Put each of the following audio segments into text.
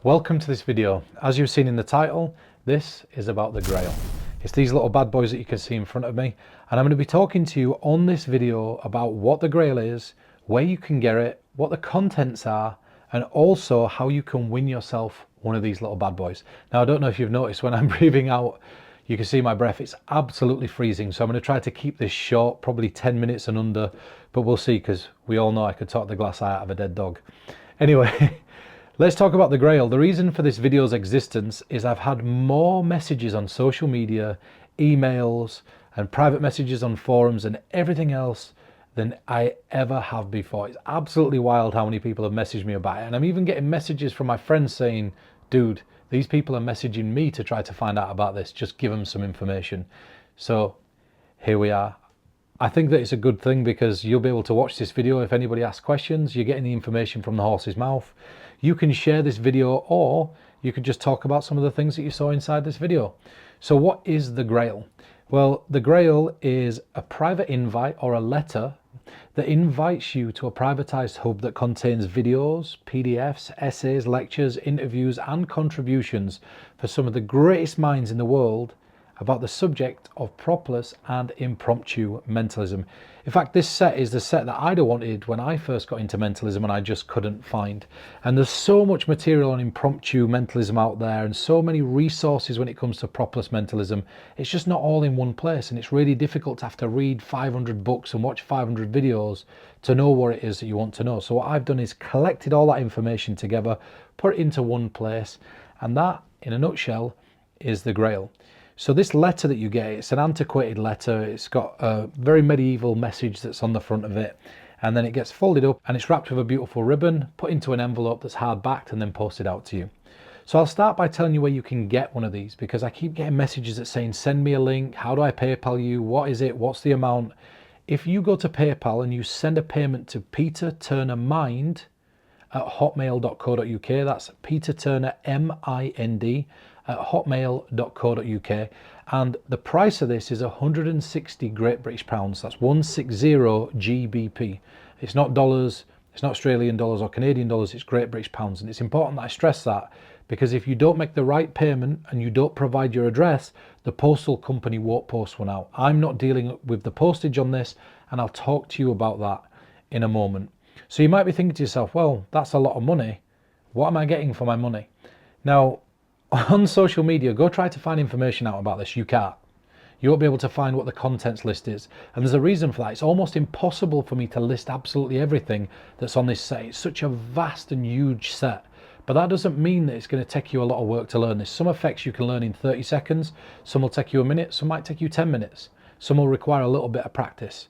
Welcome to this video. As you've seen in the title, this is about the Grail. It's these little bad boys that you can see in front of me, and I'm going to be talking to you on this video about what the Grail is, where you can get it, what the contents are, and also how you can win yourself one of these little bad boys. Now, I don't know if you've noticed when I'm breathing out, you can see my breath, it's absolutely freezing. So I'm going to try to keep this short, probably 10 minutes and under, but we'll see, because we all know I could talk the glass eye out of a dead dog. Anyway, let's talk about the Grail. The reason for this video's existence is I've had more messages on social media, emails, and private messages on forums and everything else than I ever have before. It's absolutely wild how many people have messaged me about it. And I'm even getting messages from my friends saying, dude, these people are messaging me to try to find out about this. Just give them some information. So here we are. I think that it's a good thing because you'll be able to watch this video. If anybody asks questions, you're getting the information from the horse's mouth. You can share this video, or you could just talk about some of the things that you saw inside this video. So what is the Grail? Well, the Grail is a private invite or a letter that invites you to a privatized hub that contains videos, PDFs, essays, lectures, interviews, and contributions for some of the greatest minds in the world about the subject of propolis and impromptu mentalism. In fact, this set is the set that I'd have wanted when I first got into mentalism and I just couldn't find. And there's so much material on impromptu mentalism out there and so many resources when it comes to propolis mentalism. It's just not all in one place, and it's really difficult to have to read 500 books and watch 500 videos to know what it is that you want to know. So what I've done is collected all that information together, put it into one place, and that, in a nutshell, is the Grail. So this letter that you get, it's an antiquated letter. It's got a very medieval message that's on the front of it. And then it gets folded up and it's wrapped with a beautiful ribbon, put into an envelope that's hard backed and then posted out to you. So I'll start by telling you where you can get one of these, because I keep getting messages that saying, send me a link. How do I PayPal you? What is it? What's the amount? If you go to PayPal and you send a payment to peterturnermind@hotmail.co.uk, that's Peter Turner, M-I-N-D, at hotmail.co.uk, and the price of this is 160 Great British Pounds. That's 160 GBP. It's not dollars, it's not Australian dollars or Canadian dollars, it's Great British Pounds. And it's important that I stress that, because if you don't make the right payment and you don't provide your address, the postal company won't post one out. I'm not dealing with the postage on this, and I'll talk to you about that in a moment. So you might be thinking to yourself, well, that's a lot of money. What am I getting for my money? Now, on social media, go try to find information out about this. You can't. You won't be able to find what the contents list is. And there's a reason for that. It's almost impossible for me to list absolutely everything that's on this set. It's such a vast and huge set. But that doesn't mean that it's going to take you a lot of work to learn this. Some effects you can learn in 30 seconds. Some will take you a minute. Some might take you 10 minutes. Some will require a little bit of practice.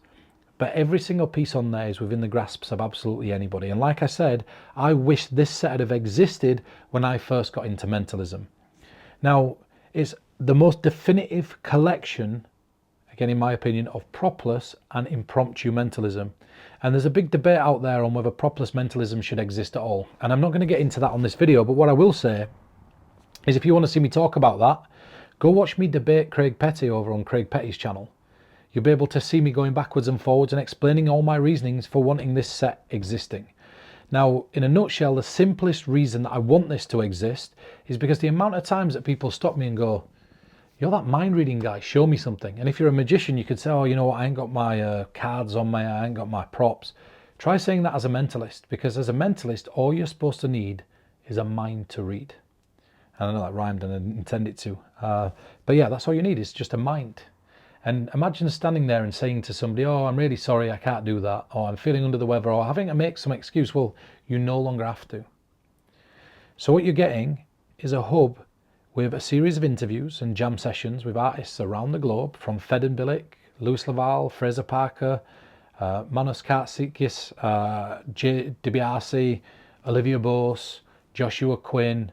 But every single piece on there is within the grasps of absolutely anybody. And like I said, I wish this set had have existed when I first got into mentalism. Now, it's the most definitive collection, again in my opinion, of propolis and impromptu mentalism. And there's a big debate out there on whether propolis mentalism should exist at all. And I'm not going to get into that on this video, but what I will say is, if you want to see me talk about that, go watch me debate Craig Petty over on Craig Petty's channel. You'll be able to see me going backwards and forwards and explaining all my reasonings for wanting this set existing. Now, in a nutshell, the simplest reason that I want this to exist is because the amount of times that people stop me and go, you're that mind reading guy, show me something. And if you're a magician, you could say, oh, you know what, I ain't got my cards on me, I ain't got my props. Try saying that as a mentalist, because as a mentalist, all you're supposed to need is a mind to read. And I know that rhymed and I didn't intend it to. But yeah, that's all you need, is just a mind. And imagine standing there and saying to somebody, oh, I'm really sorry, I can't do that, or I'm feeling under the weather, or having to make some excuse. Well, you no longer have to. So what you're getting is a hub with a series of interviews and jam sessions with artists around the globe, from Fedon Billick, Louis Laval, Fraser Parker, Manos Katsikis, J. DiBiase, Olivia Bose, Joshua Quinn,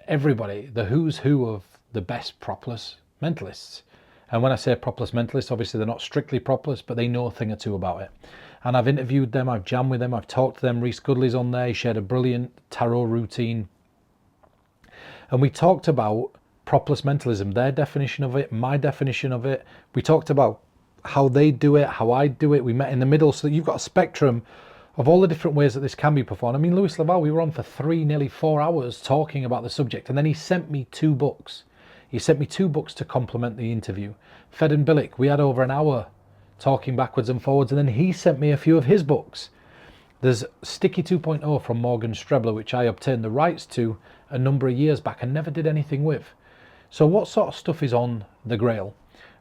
everybody, the who's who of the best propolis mentalists. And when I say propolis mentalists, obviously they're not strictly propolis, but they know a thing or two about it. And I've interviewed them, I've jammed with them, I've talked to them. Reese Goodley's on there, he shared a brilliant tarot routine. And we talked about propolis mentalism, their definition of it, my definition of it. We talked about how they do it, how I do it. We met in the middle, so that you've got a spectrum of all the different ways that this can be performed. I mean, Lewis Laval, we were on for nearly 4 hours talking about the subject, and then he sent me 2 books. He sent me 2 books to complement the interview. Fed and Billick, we had over an hour talking backwards and forwards, and then he sent me a few of his books. There's Sticky 2.0 from Morgan Strebler, which I obtained the rights to a number of years back and never did anything with. So what sort of stuff is on the Grail?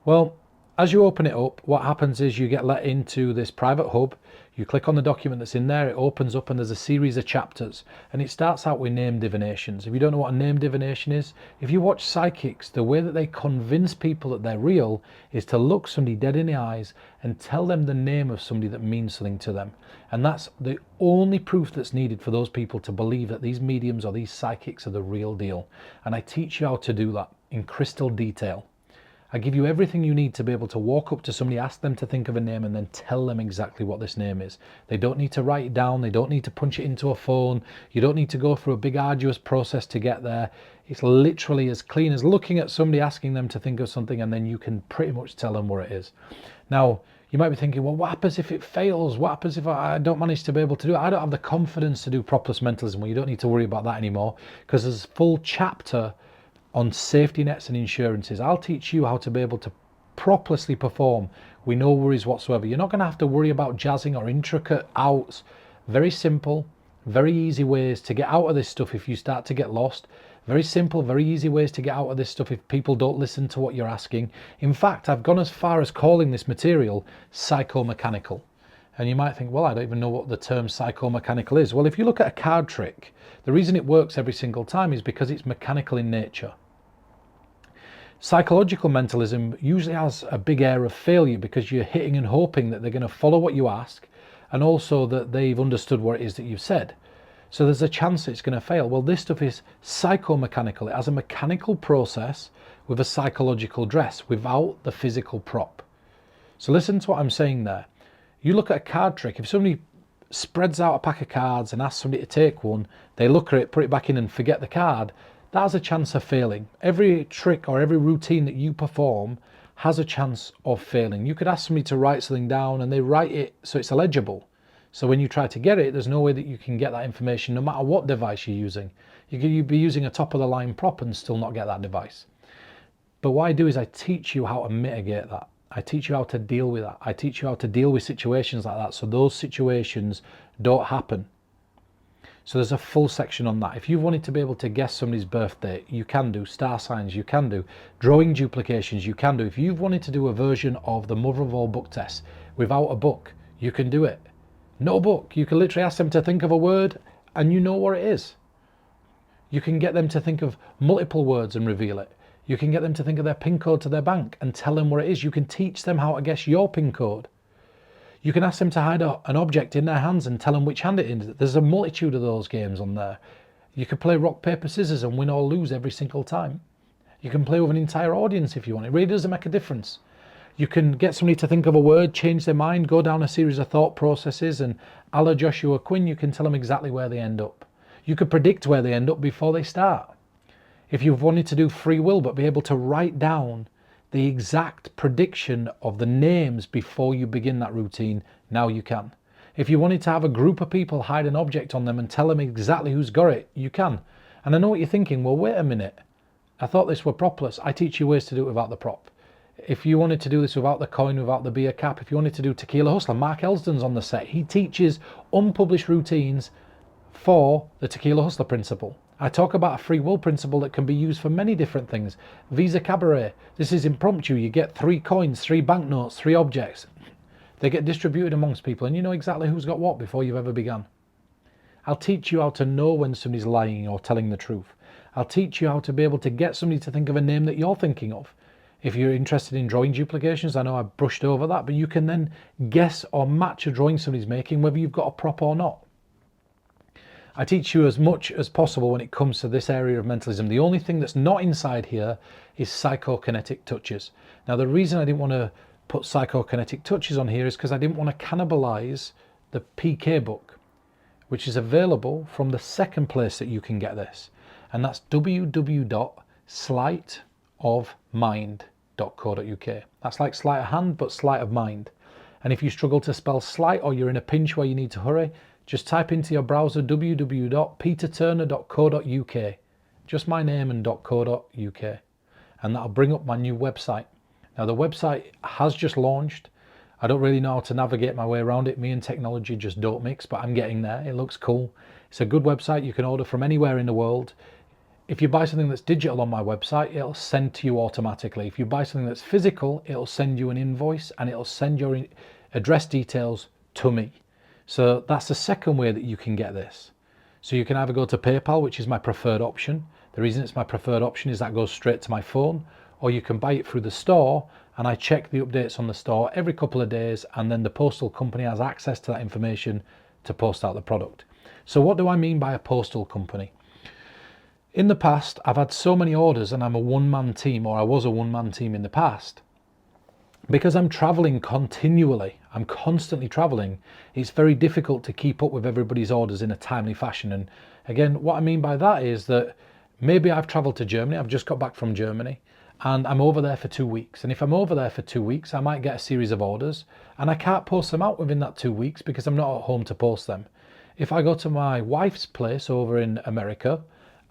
Well, as you open it up, what happens is you get let into this private hub. You click on the document that's in there, it opens up and there's a series of chapters, and it starts out with name divinations. If you don't know what a name divination is, if you watch psychics, the way that they convince people that they're real is to look somebody dead in the eyes and tell them the name of somebody that means something to them. And that's the only proof that's needed for those people to believe that these mediums or these psychics are the real deal. And I teach you how to do that in crystal detail. I give you everything you need to be able to walk up to somebody, ask them to think of a name, and then tell them exactly what this name is. They don't need to write it down. They don't need to punch it into a phone. You don't need to go through a big arduous process to get there. It's literally as clean as looking at somebody, asking them to think of something, and then you can pretty much tell them what it is. Now, you might be thinking, well, what happens if it fails? What happens if I don't manage to be able to do it? I don't have the confidence to do propolis mentalism. Well, you don't need to worry about that anymore, because there's a full chapter on safety nets and insurances. I'll teach you how to be able to properly perform with no worries whatsoever. You're not going to have to worry about jazzing or intricate outs. Very simple, very easy ways to get out of this stuff if you start to get lost. Very simple, very easy ways to get out of this stuff if people don't listen to what you're asking. In fact, I've gone as far as calling this material psychomechanical. And you might think, well, I don't even know what the term psychomechanical is. Well, if you look at a card trick, the reason it works every single time is because it's mechanical in nature. Psychological mentalism usually has a big air of failure because you're hitting and hoping that they're going to follow what you ask, and also that they've understood what it is that you've said. So there's a chance it's going to fail. Well, this stuff is psychomechanical. It has a mechanical process with a psychological dress without the physical prop. So listen to what I'm saying there. You look at a card trick, if somebody spreads out a pack of cards and asks somebody to take one, they look at it, put it back in and forget the card, that has a chance of failing. Every trick or every routine that you perform has a chance of failing. You could ask somebody to write something down and they write it so it's illegible. So when you try to get it, there's no way that you can get that information no matter what device you're using. You'd be using a top of the line prop and still not get that device. But what I do is I teach you how to mitigate that. I teach you how to deal with that. I teach you how to deal with situations like that so those situations don't happen. So there's a full section on that. If you wanted to be able to guess somebody's birthday, you can do. Star signs, you can do. Drawing duplications, you can do. If you've wanted to do a version of the mother of all book tests without a book, you can do it. No book. You can literally ask them to think of a word and you know what it is. You can get them to think of multiple words and reveal it. You can get them to think of their PIN code to their bank and tell them what it is. You can teach them how to guess your PIN code. You can ask them to hide an object in their hands and tell them which hand it is. There's a multitude of those games on there. You could play rock, paper, scissors and win or lose every single time. You can play with an entire audience if you want. It really doesn't make a difference. You can get somebody to think of a word, change their mind, go down a series of thought processes, and a la Joshua Quinn, you can tell them exactly where they end up. You could predict where they end up before they start. If you've wanted to do free will but be able to write down the exact prediction of the names before you begin that routine, now you can. If you wanted to have a group of people hide an object on them and tell them exactly who's got it, you can. And I know what you're thinking, well, wait a minute. I thought this were propless. I teach you ways to do it without the prop. If you wanted to do this without the coin, without the beer cap, if you wanted to do Tequila Hustler, Mark Elsden's on the set. He teaches unpublished routines for the Tequila Hustler principle. I talk about a free will principle that can be used for many different things. Visa Cabaret, this is impromptu. You get 3 coins, 3 banknotes, 3 objects. They get distributed amongst people and you know exactly who's got what before you've ever begun. I'll teach you how to know when somebody's lying or telling the truth. I'll teach you how to be able to get somebody to think of a name that you're thinking of. If you're interested in drawing duplications, I know I brushed over that, but you can then guess or match a drawing somebody's making, whether you've got a prop or not. I teach you as much as possible when it comes to this area of mentalism. The only thing that's not inside here is psychokinetic touches. Now, the reason I didn't want to put psychokinetic touches on here is because I didn't want to cannibalize the PK book, which is available from the second place that you can get this. And that's www.sleight-of-mind.co.uk. That's like sleight of hand, but sleight of mind. And if you struggle to spell slight or you're in a pinch where you need to hurry, Just type into your browser www.peterturner.co.uk, just my name and .co.uk, and that'll bring up my new website. Now the website has just launched. I don't really know how to navigate my way around it. Me and technology just don't mix, but I'm getting there. It looks cool. It's a good website. You can order from anywhere in the world. If you buy something that's digital on my website, it'll send to you automatically. If you buy something that's physical, it'll send you an invoice and it'll send your address details to me. So that's the second way that you can get this. So you can either go to PayPal, which is my preferred option. The reason it's my preferred option is that goes straight to my phone, or you can buy it through the store, and I check the updates on the store every couple of days, and then the postal company has access to that information to post out the product. So what do I mean by a postal company? In the past, I've had so many orders, and I'm a one-man team, or I was a one-man team in the past. Because I'm traveling continually, I'm constantly traveling, it's very difficult to keep up with everybody's orders in a timely fashion. And again, what I mean by that is that maybe I've traveled to Germany, I've just got back from Germany, and I'm over there for 2 weeks. And if I'm over there for 2 weeks, I might get a series of orders, and I can't post them out within that 2 weeks because I'm not at home to post them. If I go to my wife's place over in America,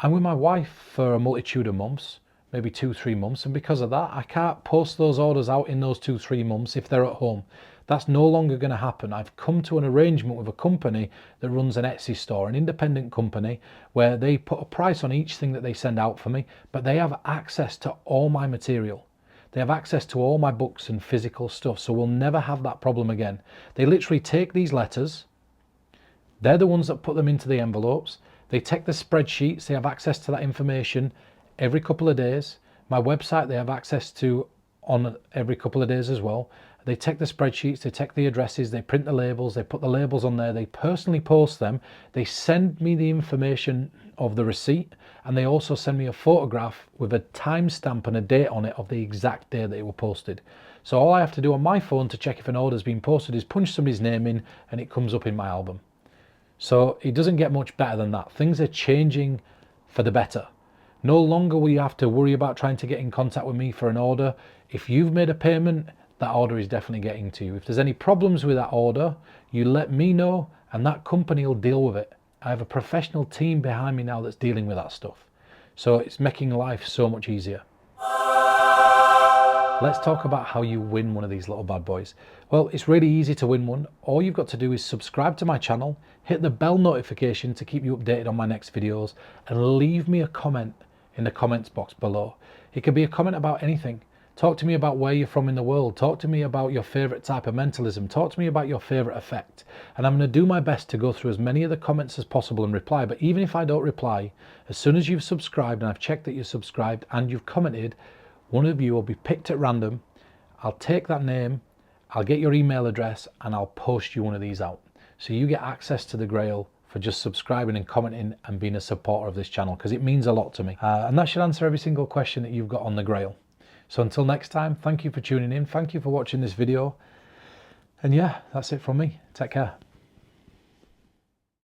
I'm with my wife for a multitude of months, maybe 2-3 months, and because of that I can't post those orders out in those 2-3 months if they're at home. That's no longer going to happen. I've come to an arrangement with a company that runs an Etsy store, an independent company, where they put a price on each thing that they send out for me, but they have access to all my material. They have access to all my books and physical stuff, so we'll never have that problem again. They literally take these letters, they're the ones that put them into the envelopes, they take the spreadsheets, they have access to that information every couple of days. My website they have access to on every couple of days as well. They take the spreadsheets, they take the addresses, they print the labels, they put the labels on there, they personally post them, they send me the information of the receipt, and they also send me a photograph with a timestamp and a date on it of the exact day that it was posted. So all I have to do on my phone to check if an order's been posted is punch somebody's name in and it comes up in my album. So it doesn't get much better than that. Things are changing for the better. No longer will you have to worry about trying to get in contact with me for an order. If you've made a payment, that order is definitely getting to you. If there's any problems with that order, you let me know and that company will deal with it. I have a professional team behind me now that's dealing with that stuff. So it's making life so much easier. Let's talk about how you win one of these little bad boys. Well, it's really easy to win one. All you've got to do is subscribe to my channel, hit the bell notification to keep you updated on my next videos, and leave me a comment in the comments box below. It could be a comment about anything. Talk to me about where you're from in the world. Talk to me about your favorite type of mentalism. Talk to me about your favorite effect. And I'm going to do my best to go through as many of the comments as possible and reply. But even if I don't reply, as soon as you've subscribed and I've checked that you're subscribed and you've commented, one of you will be picked at random. I'll take that name, I'll get your email address, and I'll post you one of these out. So you get access to the Grail for just subscribing and commenting and being a supporter of this channel, because it means a lot to me. And that should answer every single question that you've got on the Grail. So until next time, thank you for tuning in. Thank you for watching this video. And yeah, that's it from me. Take care.